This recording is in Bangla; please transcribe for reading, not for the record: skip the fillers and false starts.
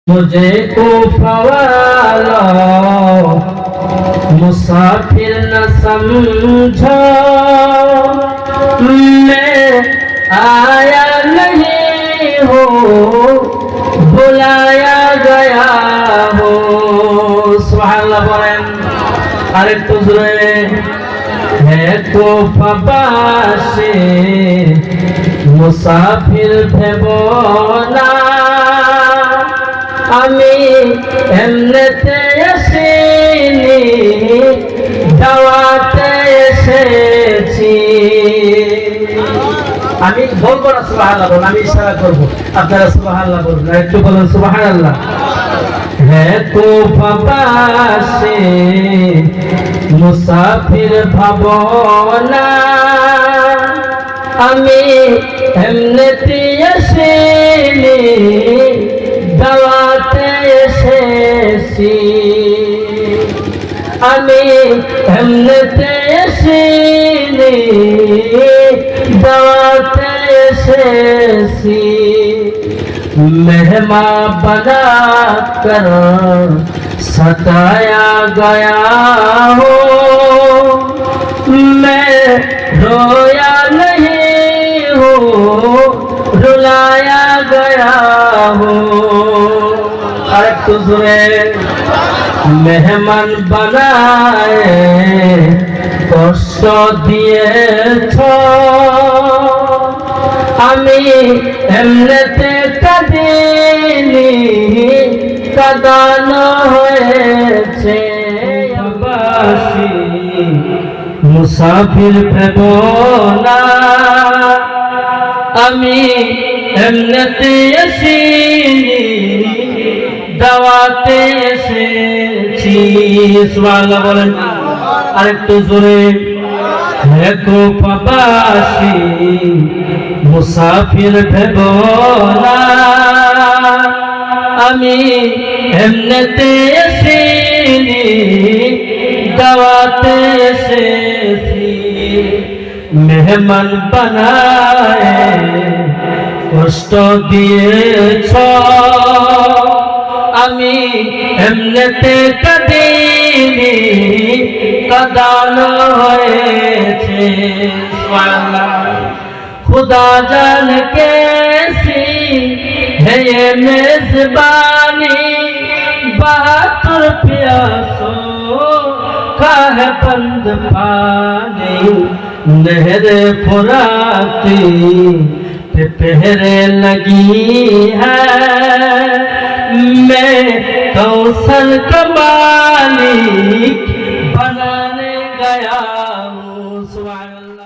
मुझे कूफा वालों मुसाफिर न समझो, मैं आया नहीं हूँ बुलाया गया हूँ। सुभान अल्लाह बोलें आरेकटू जोरे। है कूफाবাসী মুসাফির ভেবো না, আমি এমনিতে আসিনি দাওয়াতে এসেছি। আমি বলবো না সুবহানাল্লাহ বলুন, আমি ইশারা করব, আপনারা সুবহানাল্লাহ বলুন। একটু বলুন সুবহানাল্লাহ। है কূফাবাসী মুসাফির ভাবো না, আমি এমনিতে আসিনি দাওয়াতে এসেছি। আমি এমনিতে আসিনি দাওয়াতে এসেছি। मेहमान बना कर सताया गया हो, मैं रोया नहीं हूँ रुलाया गया हो। अरे तुझे मेहमान बनाए कष्ट दिएছ, আমি এমনিতে কাঁদিনি কাঁদানো হয়েছে। বাসী মুসাফির ভেবো না, আমি এমনিতে আসিনি দাওয়াতে এসেছি। সুবহানাল্লাহ বলেন আরেকটু জোরে। है কূফাবাসী মুসাফির ভেবো না, আমি এমনিতে আসিনি দাওয়াতে এসেছি। মেহমান বানায়ে কষ্ট দিয়েছ, আমি এমনিতে কাঁদিনি কাঁদানো হয়েছে। खुदा जान कैसी है ये मेजबानी, बहादुर प्यासों का है बंद पानी। नहर फुराती पे पहरे लगी है, मैं कौशल का मालिक बनाने गया हूँ। सुभान अल्लाह।